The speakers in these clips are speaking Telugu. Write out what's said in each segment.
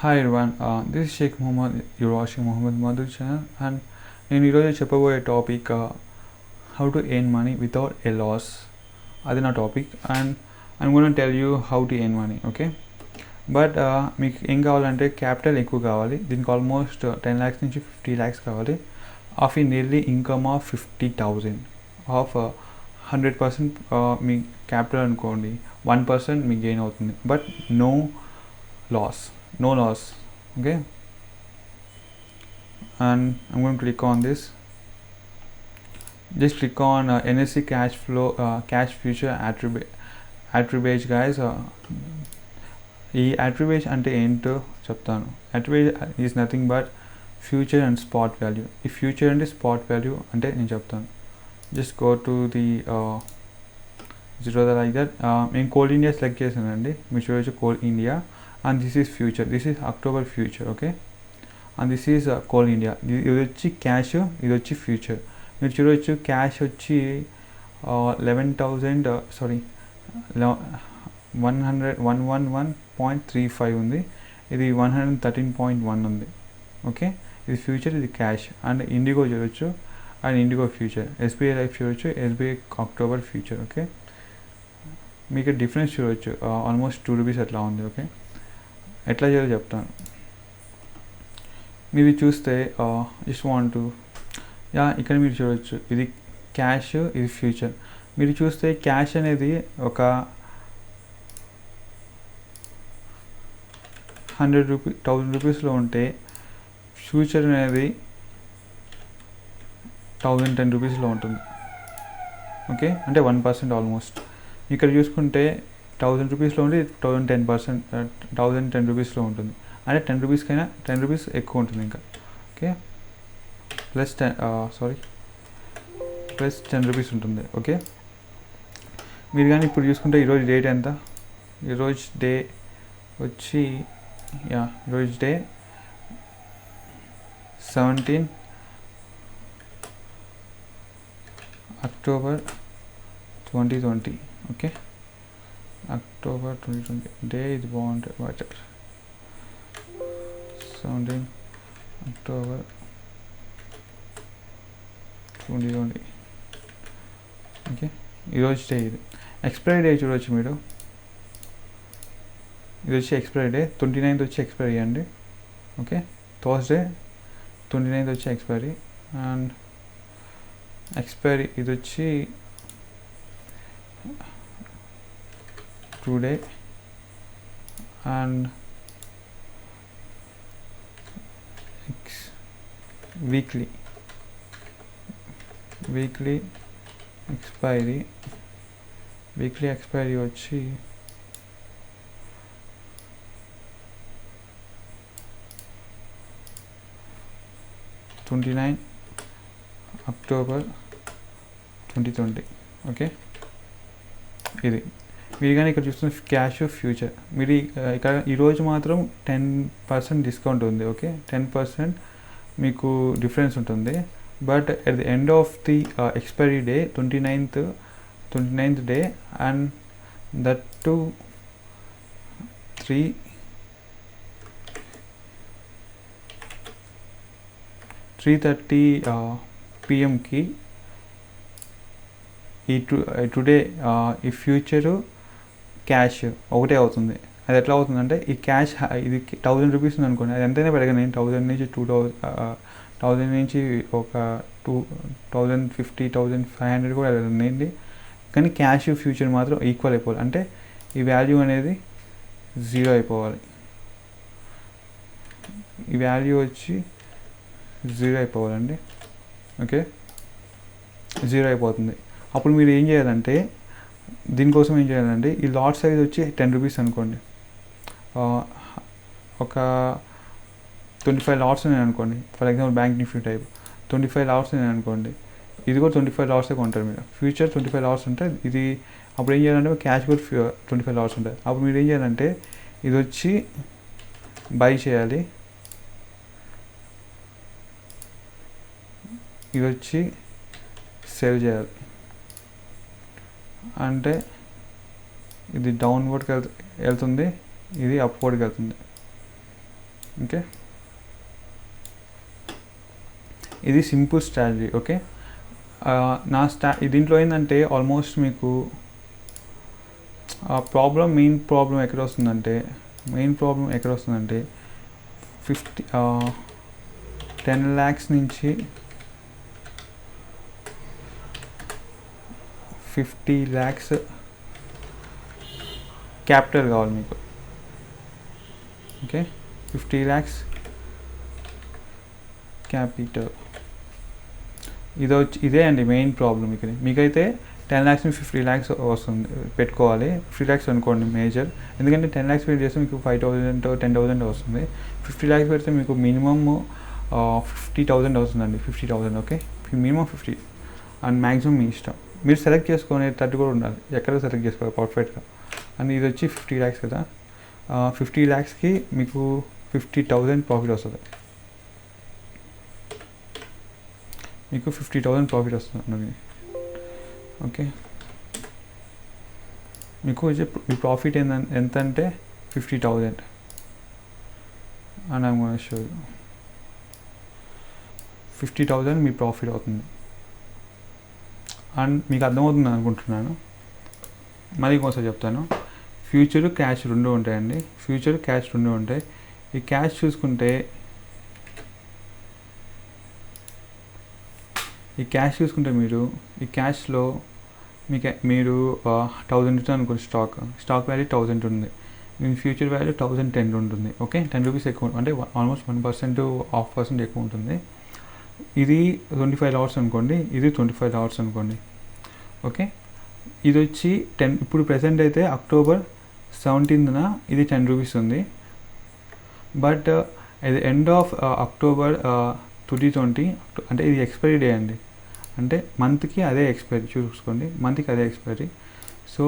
Hi everyone, this is Sheikh Muhammad. You're watching Muhammad Madhu channel, and నేను ఈరోజు చెప్పబోయే topic how to earn money without a loss. అది నా topic and I'm gonna tell you how to earn money. Okay, but మీకు ఏం కావాలంటే క్యాపిటల్ ఎక్కువ కావాలి. దీనికి ఆల్మోస్ట్ 10 lakhs నుంచి 50 lakhs కావాలి. ఆఫ్ ఈ నియర్లీ ఇన్కమ్ ఆఫ్ 50,000 ఆఫ్ 100% మీ క్యాపిటల్ అనుకోండి, 1% మీకు గెయిన్ అవుతుంది, but no loss. Okay, and I'm going to click on this. Just click on NSE cash flow cash future attributes guys. ఈ attributes అంటే ఏంటో చెప్తాను. attribute is nothing but future and spot value. ఈ future and spot value అంటే నేను చెప్తాను. just go to the zero like that. నేను కోల్ ఇండియా సెలెక్ట్ చేశానండి, మీరు చూడొచ్చు coal India. And this is future, this is October future. Okay, and this is coal India. ఇది వచ్చి క్యాష్, ఇది వచ్చి ఫ్యూచర్. మీరు చూడవచ్చు క్యాష్ వచ్చి 111.35 ఉంది, ఇది 113.1 ఉంది. ఓకే, ఇది ఫ్యూచర్, ఇది క్యాష్. అండ్ ఇండిగో చూడవచ్చు, and IndiGo future. SBI life చూడవచ్చు, ఎస్బీఐ అక్టోబర్ ఫ్యూచర్. ఓకే, మీకు డిఫరెన్స్ చూడవచ్చు, ఆల్మోస్ట్ 2 rupees అట్లా ఉంది. ఓకే, ఎట్లా చేయాలో చెప్తాను. మీరు చూస్తే జస్ట్ వాంట్ ఇక్కడ మీరు చూడవచ్చు, ఇది క్యాష్, ఇది ఫ్యూచర్. మీరు చూస్తే క్యాష్ అనేది ఒక 1,000 రూపీస్లో ఉంటే ఫ్యూచర్ అనేది 1,010 రూపీస్లో ఉంటుంది. ఓకే, అంటే 1% ఆల్మోస్ట్. ఇక్కడ చూసుకుంటే 1,000 రూపీస్లో ఉండి 1,010 రూపీస్లో ఉంటుంది, అంటే 10 రూపీస్కైనా 10 రూపీస్ ఎక్కువ ఉంటుంది ఇంకా. ఓకే, ప్లస్ 10 రూపీస్ ఉంటుంది. ఓకే, మీరు కానీ ఇప్పుడు చూసుకుంటే ఈరోజు డేట్ ఎంత, ఈరోజు డే వచ్చి ఈరోజు day 17 October 2020. Okay, October 2020 day is bond water 17 October 2020. Okay, ఈరోజు డే. ఇది ఎక్స్పైరీ డే చూడవచ్చు మీరు, ఇది వచ్చి ఎక్స్పైరీ డే 29th వచ్చి ఎక్స్పైరీ అండి. ఓకే, థర్స్డే 29th వచ్చి ఎక్స్పైరీ. అండ్ ఎక్స్పైరీ ఇది వచ్చి today. And weekly expiry వచ్చి 29 October 2020. ఓకే, ఇది మీరు కానీ ఇక్కడ చూస్తున్న క్యాష్ ఫ్యూచర్. మీరు ఇక్కడ ఈరోజు మాత్రం 10% డిస్కౌంట్ ఉంది. ఓకే, 10% మీకు డిఫరెన్స్ ఉంటుంది. But at the end of the expiry day 29th day, and that to 3:30 PM ఈ టుడే ఈ ఫ్యూచరు క్యాష్ ఒకటే అవుతుంది. అది ఎట్లా అవుతుందంటే, ఈ క్యాష్ ఇది 1,000 రూపీస్ ఉంది అనుకోండి, అది ఎంతైనా పెరగండి, 1,000 నుంచి 2,000 నుంచి ఒక 2,050 1,500 కూడా వెళ్ళండి. కానీ క్యాష్ ఫ్యూచర్ మాత్రం ఈక్వల్ అయిపోవాలి, అంటే ఈ వాల్యూ అనేది 0 అయిపోవాలి. ఈ వాల్యూ వచ్చి 0 అయిపోవాలండి. ఓకే, 0 అయిపోతుంది. అప్పుడు మీరు ఏం చేయాలంటే, దీనికోసం ఏం చేయాలంటే, ఈ లాట్ సైజ్ వచ్చి 10 రూపీస్ అనుకోండి, ఒక 25 లాట్స్ ఉన్నాయి అనుకోండి. For example bank Nifty type 25 LADS ఉన్నాయి అనుకోండి, ఇది కూడా 25 లాట్సే కొంటారు మీరు. ఫ్యూచర్ 25 లాట్స్ ఉంటాయి. ఇది అప్పుడు ఏం చేయాలంటే, క్యాష్ కూడా 25 లాట్స్ ఉంటాయి. అప్పుడు మీరు ఏం చేయాలంటే, ఇది వచ్చి బై చేయాలి, ఇది వచ్చి సేవ్ చేయాలి. అంటే ఇది డౌన్వర్డ్కి వెళ్తుంది, ఇది అప్వర్డ్కి వెళ్తుంది. ఓకే, ఇది సింపుల్ స్ట్రాటజీ. ఓకే, దీంట్లో ఏంటంటే ఆల్మోస్ట్ మీకు మెయిన్ ప్రాబ్లం ఎక్కడ వస్తుందంటే 10 lakhs నుంచి 50 lakhs క్యాపిటల్ కావాలి మీకు. ఓకే, 50 lakhs క్యాపిటల్, ఇదే అండి మెయిన్ ప్రాబ్లం ఇక్కడ. మీకైతే 10 lakhs నుంచి 50 lakhs వస్తుంది పెట్టుకోవాలి. 50 lakhs అనుకోండి మేజర్, ఎందుకంటే 10 lakhs పెట్టి చేస్తే మీకు 5,000 10,000 వస్తుంది. 50 lakhs పెడితే మీకు మినిమమ్ 50,000 అవుతుందండి. 50,000. ఓకే, మినిమం 50 అండ్ మ్యాక్సిమం మీ ఇష్టం. మీరు సెలెక్ట్ చేసుకునేటట్టు కూడా ఉండాలి, ఎక్కడ సెలెక్ట్ చేసుకోవాలి పర్ఫెక్ట్గా. అండ్ ఇది వచ్చి 50 lakhs కదా, 50 lakhsకి మీకు 50,000 ప్రాఫిట్ వస్తుంది. మీకు 50,000 ప్రాఫిట్ వస్తుంది. ఓకే, మీకు మీ ప్రాఫిట్ ఎంత అంటే 50,000 and I'm gonna show you. 50,000 me profit అవుతుంది. అండ్ మీకు అర్థమవుతుంది అనుకుంటున్నాను, మరి ఇంకోసారి చెప్తాను. ఫ్యూచర్ క్యాష్ రెండు ఉంటాయండి. ఈ క్యాష్ చూసుకుంటే మీరు ఈ క్యాష్లో మీరు 1,000 ఉంటుంది అనుకోండి. స్టాక్ వాల్యూ 1,000 ఉంది, మీ ఫ్యూచర్ వాల్యూ 1,010 ఉంటుంది. ఓకే, 10 రూపీస్ ఎక్కువ, అంటే ఆల్మోస్ట్ 1% 0.5% ఎక్కువ ఉంటుంది. ఇది 25 hours అనుకోండి, ఇది 25 hours అనుకోండి. ఓకే, ఇది వచ్చి 10. ఇప్పుడు ప్రెసెంట్ అయితే October 17th ఇది 10 రూపీస్ ఉంది. But at the end of October 2020, అంటే ఇది ఎక్స్పైరీ డే అండి, అంటే మంత్కి అదే ఎక్స్పైరీ చూసుకోండి, మంత్కి అదే ఎక్స్పైరీ. సో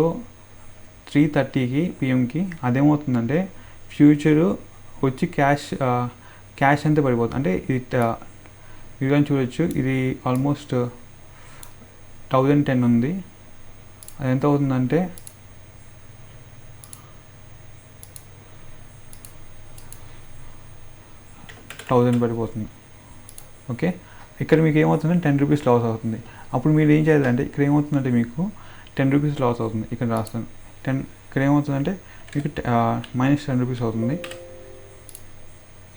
3:30 PM అదేమవుతుందంటే ఫ్యూచరు వచ్చి క్యాష్ అంతా పడిపోతుంది. అంటే ఇది కానీ చూడొచ్చు, ఇది ఆల్మోస్ట్ 1,010 ఉంది. అది ఎంత అవుతుందంటే 1,000 పడిపోతుంది. ఓకే, ఇక్కడ మీకు ఏమవుతుందంటే 10 రూపీస్ లాస్ అవుతుంది. అప్పుడు మీరు ఏం చేయాలంటే, ఇక్కడ ఏమవుతుందంటే మీకు 10 రూపీస్ లాస్ అవుతుంది. ఇక్కడ రాస్తాను 10. ఇక్కడ ఏమవుతుందంటే మీకు -10 రూపీస్ అవుతుంది.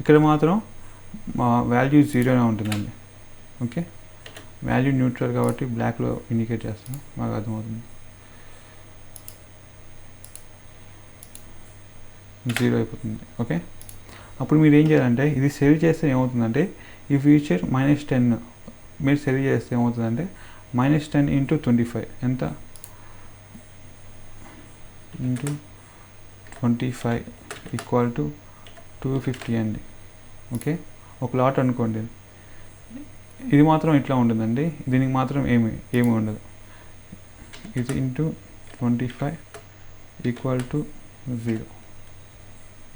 ఇక్కడ మాత్రం వాల్యూ 0 ఉంటుందండి. ఓకే, వాల్యూ న్యూట్రల్ కాబట్టి బ్లాక్లో ఇండికేట్ చేస్తాను, మాకు అర్థమవుతుంది. 0 అయిపోతుంది. ఓకే, అప్పుడు మీరు ఏం చేయాలంటే, ఇది సెల్ చేస్తే ఏమవుతుందంటే ఈ ఫ్యూచర్ -10 మీరు సెల్ చేస్తే ఏమవుతుందంటే -10 × 25 ఎంత, × 25 = 250 అండి. ఓకే, ఒక లాట్ అనుకోండి. ఇది మాత్రం ఇట్లా ఉంటుందండి, దీనికి మాత్రం ఏమి ఉండదు. ఇది × 25 = 0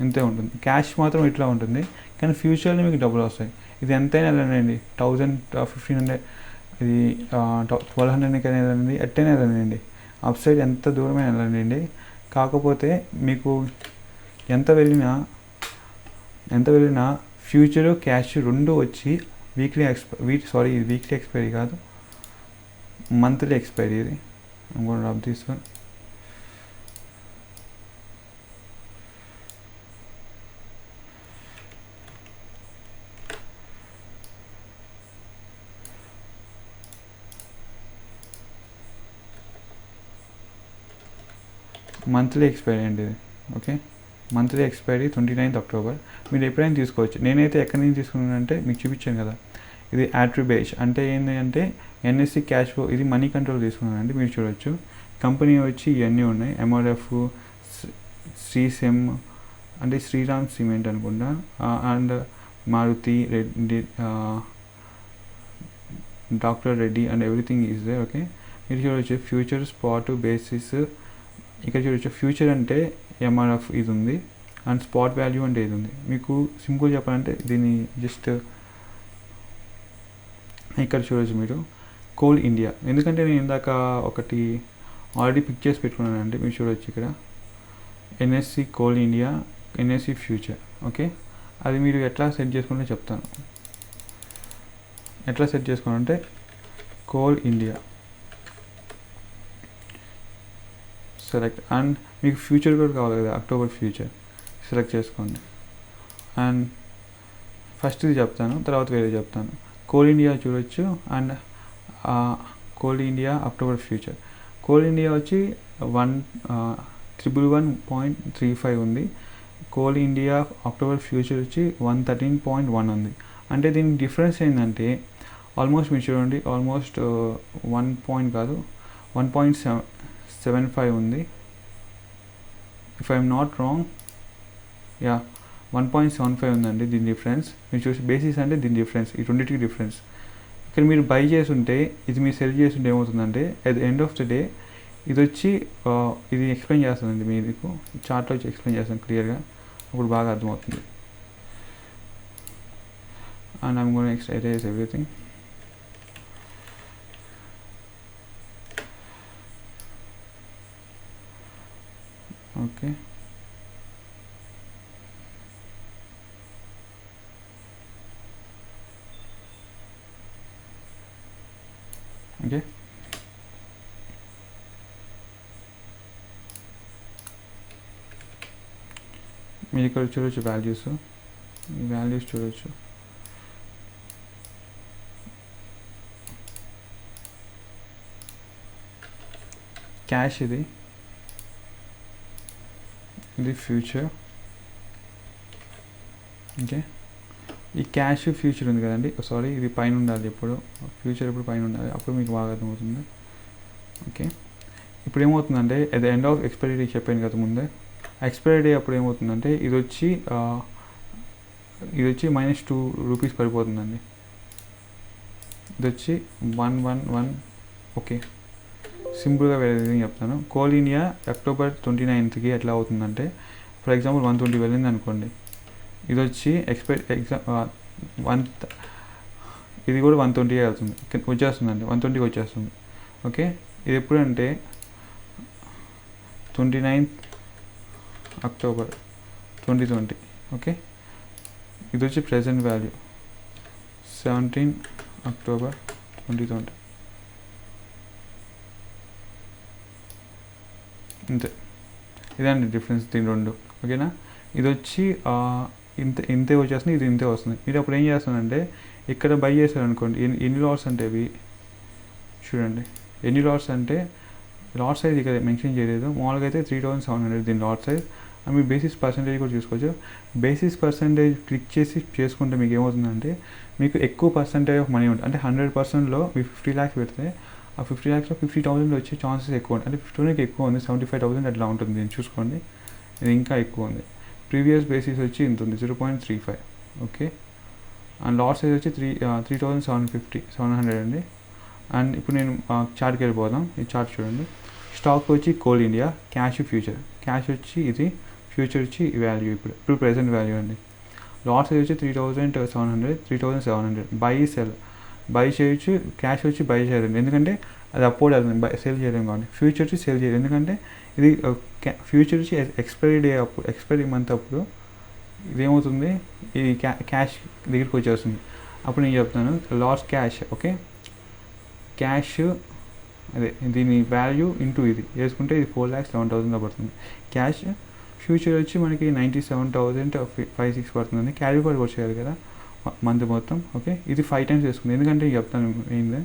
ఇంతే ఉంటుంది. క్యాష్ మాత్రం ఇట్లా ఉంటుంది, కానీ ఫ్యూచర్లో మీకు డబ్బులు వస్తాయి. ఇది ఎంతైనా వెళ్ళండి, 1,000 1,500 ఇది 1,200 వెళ్ళండి, ఎట్టైనా వెళ్ళండి, అప్ సైడ్ ఎంత దూరమైనా వెళ్ళండి. కాకపోతే మీకు ఎంత వెళ్ళినా ఫ్యూచరు క్యాష్ రెండు వచ్చి వీక్లీ ఎక్స్పైరీ కాదు, మంత్లీ ఎక్స్పైరీ. ఇది ఇంకోటి రబ్ తీసుకొని మంత్లీ ఎక్స్పైరీ అండి ఇది. Okay, monthly expiry 29th October. మీరు ఎప్పుడైనా తీసుకోవచ్చు. నేనైతే ఎక్కడి నుంచి తీసుకున్నానంటే మీకు చూపించాను కదా, ఇది ఆట్రిబేష్ అంటే ఏంటి అంటే NSE క్యాష్ ఫ్లో, ఇది మనీ కంట్రోల్ తీసుకున్నానండి. మీరు చూడొచ్చు, కంపెనీ వచ్చి ఇవన్నీ ఉన్నాయి. MRF, శ్రీసెమ్ అంటే శ్రీరామ్ సిమెంట్ అనుకుంటా, and Maruti Reddy, doctor Reddy and everything is there. Okay, మీరు చూడొచ్చు ఫ్యూచర్ స్పాట్ బేసిస్. ఇక్కడ చూడొచ్చు ఫ్యూచర్ అంటే MRF ఇది ఉంది, అండ్ స్పాట్ వాల్యూ అంటే ఇది ఉంది. మీకు సింపుల్ చెప్పాలంటే దీన్ని జస్ట్ ఇక్కడ చూడొచ్చు మీరు కోల్ ఇండియా, ఎందుకంటే నేను ఇందాక ఒకటి ఆల్రెడీ పిక్ చేసి పెట్టుకున్నానండి. మీరు చూడొచ్చు ఇక్కడ NSE coal India, NSE future. Okay, అది మీరు ఎట్లా సెట్ చేసుకుంటే చెప్తాను. ఎట్లా సెట్ చేసుకోవాలంటే కోల్ ఇండియా సెలెక్ట్, అండ్ మీకు ఫ్యూచర్ కూడా కావాలి కదా, అక్టోబర్ ఫ్యూచర్ సెలెక్ట్ చేసుకోండి. అండ్ ఫస్ట్ ఇది చెప్తాను, తర్వాత వేరే చెప్తాను. కోల్ ఇండియా చూడొచ్చు, and coal India October future. Coal India వచ్చి 111.35 ఉంది. కోల్ ఇండియా అక్టోబర్ ఫ్యూచర్ వచ్చి 113.1 ఉంది. అంటే దీనికి డిఫరెన్స్ ఏంటంటే ఆల్మోస్ట్ మీరు చూడండి, ఆల్మోస్ట్ 1.75 ఉంది. ఇఫ్ ఐఎమ్ నాట్ రాంగ్, 1.75 ఉందండి దీని డిఫరెన్స్. మీరు చూసి బేసిస్ అంటే దీని డిఫరెన్స్, ఈ రెండింటికి డిఫరెన్స్. ఇక్కడ మీరు బై చేస్తుంటే, ఇది మీరు సెల్ చేస్తుంటే ఏమవుతుందంటే at the end of the day ఇది వచ్చి ఇది ఎక్స్ప్లెయిన్ చేస్తుందండి, మీకు చార్ట్లో వచ్చి ఎక్స్ప్లెయిన్ చేస్తాను క్లియర్గా, అప్పుడు బాగా అర్థమవుతుంది. And I'm going to erase everything. Okay, okay, మీరు ఇక్కడ చూడొచ్చు వాల్యూస్, ఈ వాల్యూస్ చూడొచ్చు. క్యాష్ ఇది ఫ్యూచర్. ఓకే, ఈ క్యాష్ ఫ్యూచర్ ఉంది కదండి, సారీ ఇది పైన ఉండాలి, ఎప్పుడు ఫ్యూచర్ ఎప్పుడు పైన ఉండాలి, అప్పుడు మీకు బాగా అర్థమవుతుంది. ఓకే, ఇప్పుడు ఏమవుతుందంటే at the end of expiry day చెప్పాను కదా ముందే, ఎక్స్పైరీ డే అప్పుడు ఏమవుతుందంటే ఇది వచ్చి -2 రూపీస్ పడిపోతుందండి. ఇది వచ్చి 111. ఓకే, సింపుల్గా వేరే విధంగా చెప్తాను. కోల్ ఇండియా అక్టోబర్ 29కి ఎట్లా అవుతుందంటే, ఫర్ ఎగ్జాంపుల్ 120 వెళ్ళింది అనుకోండి, ఇది వచ్చి ఇది కూడా 120 అవుతుంది, వచ్చేస్తుందండి, 120కి వచ్చేస్తుంది. ఓకే, ఇది ఎప్పుడంటే 29th అక్టోబర్ 2020. ఓకే, ఇది వచ్చి ప్రెజెంట్ వాల్యూ 17 అక్టోబర్ 2020. ఇంతే, ఇదండి డిఫరెన్స్ దీని రెండు. ఓకేనా, ఇది వచ్చి ఇంతే వచ్చేస్తుంది, ఇది ఇంతే వస్తుంది. మీరు అప్పుడు ఏం చేస్తానంటే ఇక్కడ బై చేశారు అనుకోండి, ఎన్ని లాట్స్ అంటే ఇవి చూడండి, ఎన్ని లాట్స్ అంటే లాట్ సైజ్ ఇక్కడ మెన్షన్ చేయలేదు, మామూలుగా అయితే 3700 దీని లాట్ సైజ్. అండ్ మీరు బేసిస్ పర్సెంటేజ్ కూడా చూసుకోవచ్చు. బేసిస్ పర్సెంటేజ్ క్లిక్ చేసి చేసుకుంటే మీకు ఏమవుతుందంటే మీకు ఎక్కువ పర్సెంటేజ్ ఆఫ్ మనీ ఉంటుంది. అంటే 100%లో మీరు 50 lakhs పెడితే ఆ 50 lakhsలో 50,000 వచ్చే ఛాన్సెస్ ఎక్కువ ఉంటాయి. అంటే 50 ఎక్కువ ఉంది, 75,000 అట్లా ఉంటుంది. దీన్ని చూసుకోండి, ఇది ఇంకా ఎక్కువ ఉంది. ప్రీవియస్ బేసిస్ వచ్చి ఇంత ఉంది, 0.35. ఓకే, అండ్ లాట్ సైజ్ వచ్చి 3,700 అండి. అండ్ ఇప్పుడు నేను చార్ట్కి వెళ్ళిపోదాం. ఈ చార్ట్ చూడండి, స్టాక్ వచ్చి coal India, cash future. Cash వచ్చి ఇది, ఫ్యూచర్ వచ్చి వాల్యూ ఇప్పుడు ప్రెజెంట్ వాల్యూ అండి. లాట్ సైజ్ వచ్చి 3,700 బై సెల్. బై చేయొచ్చు, క్యాష్ వచ్చి బై చేయలేండి ఎందుకంటే అది అప్లోడ్ అవుతుంది, సేల్ చేయలేము కాబట్టి. ఫ్యూచర్ వచ్చి సేల్ చేయలేదు ఎందుకంటే ఇది ఫ్యూచర్ వచ్చి ఎక్స్పైరీ డే అప్పుడు, ఎక్స్పైరీ మంత్ అప్పుడు ఇదేమవుతుంది, ఇది క్యాష్ దగ్గరికి వచ్చేస్తుంది. అప్పుడు నేను చెప్తాను లాస్ట్ క్యాష్. ఓకే, క్యాష్ అదే దీని వాల్యూ ఇంటూ ఇది వేసుకుంటే ఇది 4,11,000 పడుతుంది. క్యాష్ ఫ్యూచర్ వచ్చి మనకి 97,506 పడుతుంది. క్యారీ ఫార్వర్డ్ కూడా చేయాలి కదా మంత్ మొత్తం. ఓకే, ఇది 5 times వేసుకుంది ఎందుకంటే చెప్తాను ఏంది,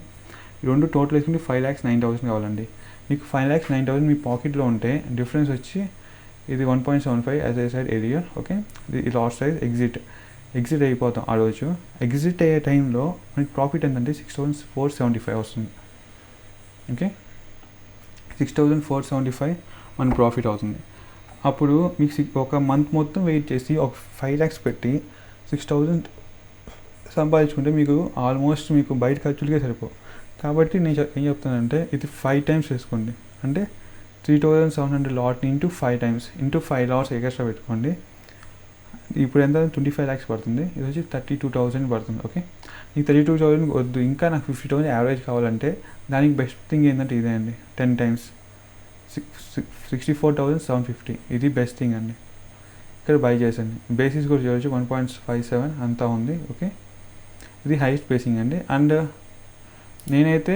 రెండు టోటల్ వేసుకుంటే 5,09,000 కావాలండి. మీకు 5,09,000 మీ పాకెట్లో ఉంటే డిఫరెన్స్ వచ్చి ఇది 1.75 as I side earlier. Okay, ఇది లాస్ట్ సైజ్ ఎగ్జిట్ అయిపోతాం ఆ రోజు. ఎగ్జిట్ అయ్యే టైంలో మనకి ప్రాఫిట్ ఎంతంటే 6,475 వస్తుంది. ఓకే, 6,475 మన ప్రాఫిట్ అవుతుంది. అప్పుడు మీకు ఒక మంత్ మొత్తం వెయిట్ చేసి ఒక 5 lakhs పెట్టి 6,000 సంపాదించుకుంటే మీకు ఆల్మోస్ట్ మీకు బయట ఖర్చులకే సరిపో. కాబట్టి నేను ఏం చెప్తానంటే ఇది 5 times వేసుకోండి. అంటే 3,700 lot into 5 times into 5 LADS extra పెట్టుకోండి. ఇప్పుడు ఎంత 25 lakhs పడుతుంది, ఇది వచ్చి 32,000 పడుతుంది. ఓకే, ఈ 32,000 వద్దు, ఇంకా నాకు 50,000 యావరేజ్ కావాలంటే దానికి బెస్ట్ థింగ్ ఏంటంటే ఇదే అండి, 10 times 64,750. ఇది బెస్ట్ థింగ్ అండి. ఇక్కడ బై చేసండి. బేసిస్ కూడా చూడవచ్చు 1.57 అంతా ఉంది. ఓకే, ఇది హైయెస్ట్ బేసింగ్ అండి. అండ్ నేనైతే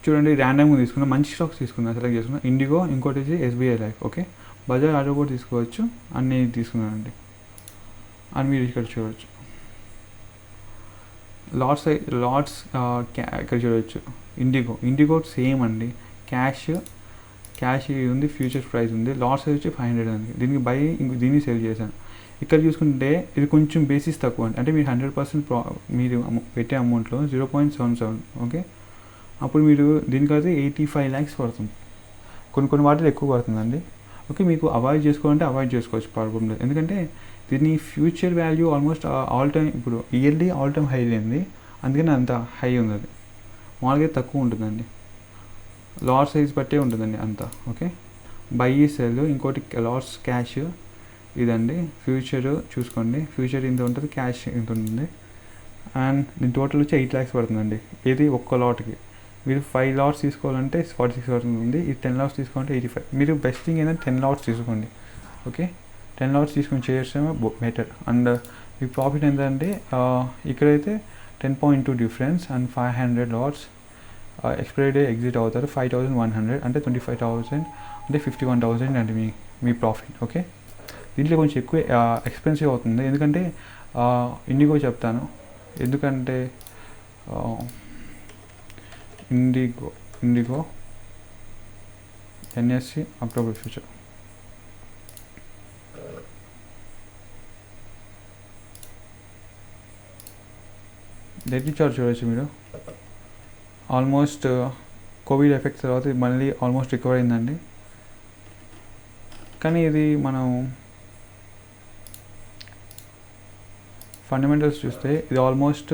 చూడండి ర్యాండమ్గా తీసుకున్నా, మంచి స్టాక్స్ తీసుకున్నా, సెలెక్ట్ చేసుకున్నా. ఇండిగో, ఇంకోటి వచ్చి SBI life, okay, Bajaj auto కూడా తీసుకోవచ్చు అని నేను తీసుకున్నానండి. అని మీరు ఇక్కడ చూడవచ్చు. లాట్స్ ఇక్కడ చూడవచ్చు. ఇండిగో సేమ్ అండి. క్యాష్ ఇది ఉంది, ఫ్యూచర్స్ ప్రైస్ ఉంది. లాట్ సైజ్ వచ్చి 500 అండి. దీనికి బై, దీన్ని సేల్ చేశాను. ఇక్కడ చూసుకుంటే ఇది కొంచెం బేసిస్ తక్కువ అండి. అంటే మీరు 100% మీరు పెట్టే అమౌంట్లో 0.77, ఓకే. అప్పుడు మీరు దీనికైతే 85 lakhs పడుతుంది. కొన్ని వాటిలో ఎక్కువ పడుతుందండి. ఓకే, మీకు అవాయిడ్ చేసుకోవాలంటే అవాయిడ్ చేసుకోవచ్చు, ప్రాబ్లం లేదు. ఎందుకంటే దీని future value almost all time, ఇప్పుడు ఇయర్లీ ఆల్ టైమ్ హై లేనిది, అందుకని అంత హై ఉంది. అది మామూలుగా తక్కువ ఉంటుందండి, లాట్ సైజ్ బట్టే ఉంటుందండి అంతా. Okay, buy sell. ఇంకోటి లాట్స్ క్యాష్ ఇదండి. ఫ్యూచర్ చూసుకోండి, ఫ్యూచర్ ఇంత ఉంటుంది, క్యాష్ ఇంత ఉంటుంది. అండ్ దీని టోటల్ వచ్చి 8 lakhs పడుతుందండి. ఇది ఒక్క లాట్కి. మీరు 5 lots తీసుకోవాలంటే 46 పడుతుంది. ఇది 10 lots తీసుకోవాలంటే 85. మీరు బెస్ట్ థింగ్ ఏంటంటే 10 lots తీసుకోండి. ఓకే, 10 lots తీసుకొని చేయడమే బెటర్. అండ్ మీ ప్రాఫిట్ ఎంతంటే ఇక్కడైతే 10.2 difference and 500 lots. Expiry day exit అవుతారు 5100, అంటే 25,000, అంటే 51,000 అండి మీ ప్రాఫిట్. ఓకే, దీంట్లో కొంచెం ఎక్కువ ఎక్స్పెన్సివ్ అవుతుంది. ఎందుకంటే ఇండిగో చెప్తాను, ఎందుకంటే IndiGo NSC October future. Daily chart చూడవచ్చు మీరు. ఆల్మోస్ట్ కోవిడ్ ఎఫెక్ట్స్ తర్వాత మళ్ళీ ఆల్మోస్ట్ రికవర్ అయిందండి. కానీ ఇది మనం ఫండమెంటల్స్ చూస్తే ఇది ఆల్మోస్ట్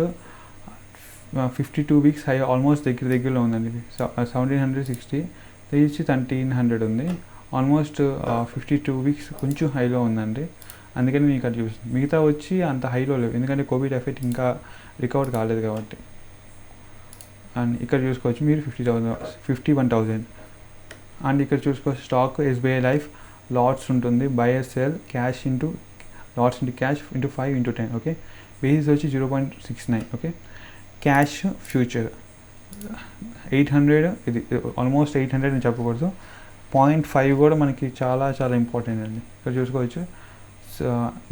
52 weeks హై, ఆల్మోస్ట్ దగ్గరలో ఉందండి. 1760 తెచ్చి 1300 ఉంది. ఆల్మోస్ట్ 52 weeks కొంచెం హైలో ఉందండి. అందుకని మీకు అది చూపిస్తుంది. మిగతా వచ్చి అంత హైలో లేవు, ఎందుకంటే కోవిడ్ ఎఫెక్ట్ ఇంకా రికవర్ కాలేదు కాబట్టి. అండ్ ఇక్కడ చూసుకోవచ్చు మీరు 51,000. అండ్ ఇక్కడ చూసుకోవచ్చు స్టాక్ ఎస్బీఐ లైఫ్ లాట్స్ ఉంటుంది, buy sell, cash into LADS into cash into 5 into 10. Okay, basis వచ్చి 0.69. ఓకే, క్యాష్ ఫ్యూచర్ 800, ఇది ఆల్మోస్ట్ 800 అని చెప్పకూడదు. 0.5 కూడా మనకి చాలా ఇంపార్టెంట్ అండి. ఇక్కడ చూసుకోవచ్చు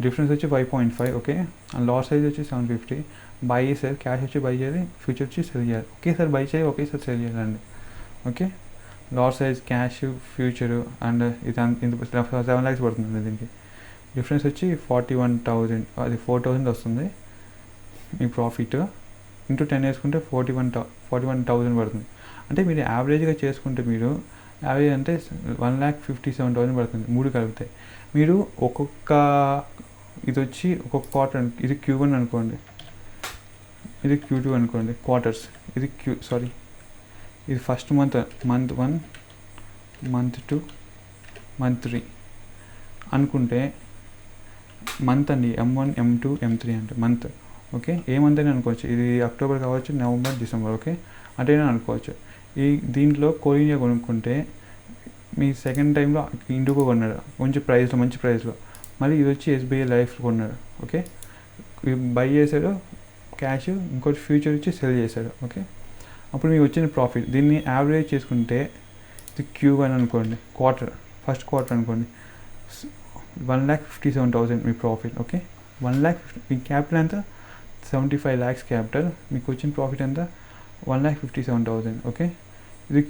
డిఫరెన్స్ వచ్చి 5.5. ఓకే, అండ్ లాట్ సైజ్ వచ్చి 750. బై సెల్, క్యాష్ వచ్చి బై చేయాలి, ఫ్యూచర్ వచ్చి సెల్ చేయాలి. ఒకేసారి బై చేయాలి, ఒకేసారి సెల్ చేయాలండి. Okay, lot size, cash, future and ఇది 7 lakhs పడుతుంది. దీనికి డిఫరెన్స్ వచ్చి 41,000, అది 4,000 వస్తుంది మీ ప్రాఫిట్. ఇంటూ 10 వేసుకుంటే 41,000 పడుతుంది. అంటే మీరు యావరేజ్గా చేసుకుంటే, మీరు యావరేజ్ అంటే 1,57,000 పడుతుంది, 3 కలిపితే. మీరు ఇది వచ్చి ఒక్కొక్క క్వార్టర్, ఇది Q1 అనుకోండి, ఇది Q2 అనుకోండి, క్వార్టర్స్. ఇది ఇది ఫస్ట్ మంత్ 1, మంత్ 2, మంత్ 3 అనుకుంటే, మంత్ అండి M1, M2, M3 అంటే మంత్. ఓకే, ఏ మంత్ అయినా అనుకోవచ్చు. ఇది అక్టోబర్ కావచ్చు, నవంబర్, డిసెంబర్. ఓకే, అంటే అనుకోవచ్చు. దీంట్లో కోల్ ఇండియా కొనుక్కుంటే మీ సెకండ్ టైంలో ఇండిగో కొన్నాడు మంచి ప్రైస్లో. మళ్ళీ ఇది వచ్చి ఎస్బీఐ లైఫ్ కొన్నాడు. ఓకే, బై చేశాడు క్యాష్, ఇంకోటి ఫ్యూచర్ వచ్చి సెల్ చేశాడు. ఓకే, అప్పుడు మీకు వచ్చిన ప్రాఫిట్ దీన్ని యావరేజ్ చేసుకుంటే ఇది Q1 అనుకోండి, ఫస్ట్ క్వార్టర్ అనుకోండి, 1,57,000 మీ ప్రాఫిట్. ఓకే, 1,50,000 మీ క్యాపిటల్ ఎంత 75 lakhs క్యాపిటల్, మీకు వచ్చిన ప్రాఫిట్ ఎంత 1,57,000. ఓకే, ఇది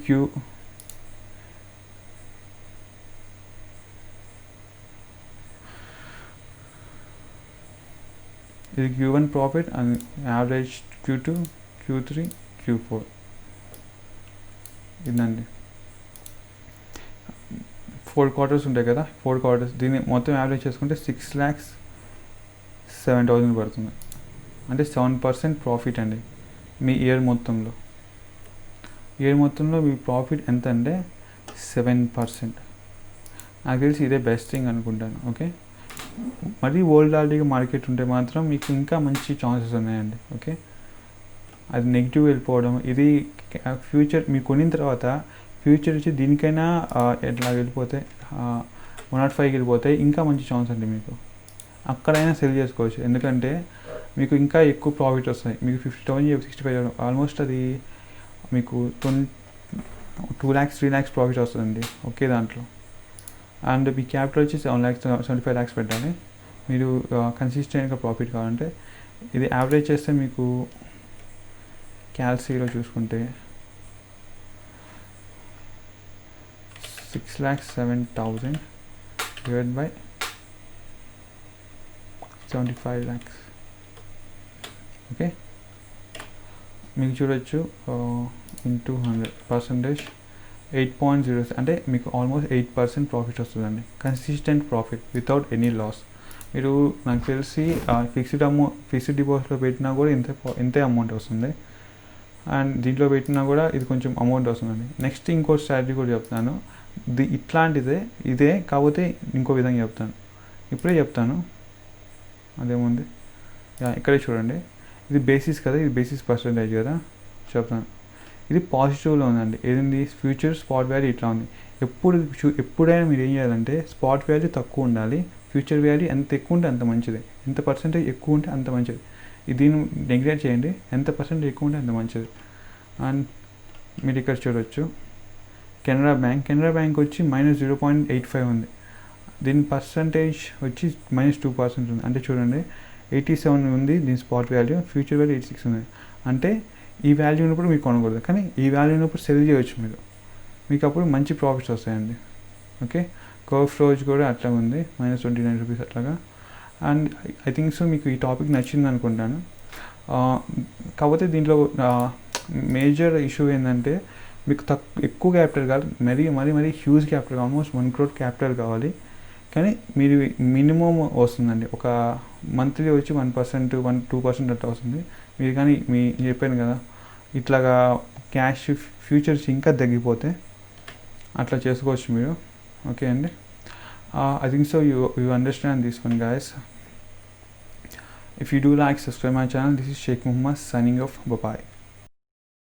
Q1 profit and average Q2, Q3, Q4 ఇదండి. 4 quarters ఉంటాయి కదా, 4 quarters. దీన్ని మొత్తం యావరేజ్ చేసుకుంటే 6,07,000 పడుతుంది. అంటే 7% ప్రాఫిట్ అండి మీ ఇయర్ మొత్తంలో. మీ ప్రాఫిట్ ఎంత అంటే 7%. నాకు తెలిసి ఇదే బెస్ట్ థింగ్ అనుకుంటాను. ఓకే, మరీ వోల్టాలిటీగా మార్కెట్ ఉంటే మాత్రం మీకు ఇంకా మంచి ఛాన్సెస్ ఉన్నాయండి. ఓకే, అది నెగిటివ్ వెళ్ళిపోవడం, ఇది ఫ్యూచర్ మీకు కొనిన తర్వాత ఫ్యూచర్ వచ్చి దీనికైనా ఎట్లా వెళ్ళిపోతే 105కి వెళ్ళిపోతే ఇంకా మంచి ఛాన్స్ అండి మీకు. అక్కడైనా సెల్ చేసుకోవచ్చు, ఎందుకంటే మీకు ఇంకా ఎక్కువ ప్రాఫిట్ వస్తాయి. మీకు 50,000 65 ఆల్మోస్ట్ అది మీకు 2 lakhs 3 lakhs ప్రాఫిట్ వస్తుందండి ఒకే దాంట్లో. అండ్ మీ క్యాపిటల్ వచ్చి 7 lakhs 75 lakhs పెట్టాలి. మీరు కన్సిస్టెంట్గా ప్రాఫిట్ కావాలంటే ఇది యావరేజ్ చేస్తే మీకు క్యాల్సీలో చూసుకుంటే 6,07,000 divided by 75 lakhs. ఓకే, మీకు చూడొచ్చు ఇంటూ 100% 8.06 అంటే మీకు ఆల్మోస్ట్ 8% ప్రాఫిట్ వస్తుందండి. Consistent profit without any loss. మీరు నాకు తెలిసి ఫిక్స్డ్ డిపాజిట్లో పెట్టినా కూడా ఇంతే అమౌంట్ వస్తుంది, అండ్ దీంట్లో పెట్టినా కూడా ఇది కొంచెం అమౌంట్ వస్తుందండి. నెక్స్ట్ ఇంకో స్ట్రాటజీ కూడా చెప్తాను, ఇదే కాకపోతే ఇంకో విధంగా చెప్తాను, ఇప్పుడే చెప్తాను. అదేముంది, ఇక్కడే చూడండి, ఇది బేసిస్ కదా, ఇది బేసిస్ పర్సంటేజ్ కదా చెప్తాను. ఇది పాజిటివ్లో ఉందండి. ఏదండి, ఫ్యూచర్ స్పాట్ వాల్యూ ఇట్లా ఉంది. ఎప్పుడైనా మీరు ఏం చేయాలంటే స్పాట్ వాల్యూ తక్కువ ఉండాలి, ఫ్యూచర్ వాల్యూ ఎంత ఎక్కువ ఉంటే అంత మంచిది, ఎంత పర్సెంటేజ్ ఎక్కువ ఉంటే అంత మంచిది. దీన్ని నెగ్లెక్ట్ చేయండి, ఎంత పర్సెంటేజ్ ఎక్కువ ఉంటే అంత మంచిది. అండ్ మీరు ఇక్కడ చూడవచ్చు కెనరా బ్యాంక్ వచ్చి -0.85 ఉంది, దీని పర్సంటేజ్ వచ్చి -2% ఉంది. అంటే చూడండి 87 ఉంది దీని స్పాట్ వాల్యూ, ఫ్యూచర్ వాల్యూ 86 ఉంది. అంటే ఈ వాల్యూ ఉన్నప్పుడు మీకు కొనకూడదు, కానీ ఈ వాల్యూ ఉన్నప్పుడు సెల్ చేయవచ్చు మీకు అప్పుడు మంచి ప్రాఫిట్స్ వస్తాయండి. ఓకే, కర్వ్ రోజు కూడా అట్లా ఉంది -29 రూపీస్ అట్లాగా. అండ్ ఐ థింక్ సో మీకు ఈ టాపిక్ నచ్చింది అనుకుంటాను. కాకపోతే దీంట్లో మేజర్ ఇష్యూ ఏంటంటే మీకు ఎక్కువ క్యాపిటల్ కావాలి, మరీ huge capital, almost 1 crore capital కావాలి. కానీ మీరు మినిమం వస్తుందండి, ఒక మంత్లీ వచ్చి 1% 2% అట్లా వస్తుంది. మీరు కానీ చెప్పాను కదా ఇట్లాగా క్యాష్ ఫ్యూచర్స్ ఇంకా తగ్గిపోతే అట్లా చేసుకోవచ్చు మీరు. ఓకే అండి, I think so you understand this one guys. If you do like, subscribe my channel. This is Sheikh Muhammad signing off. Bye bye.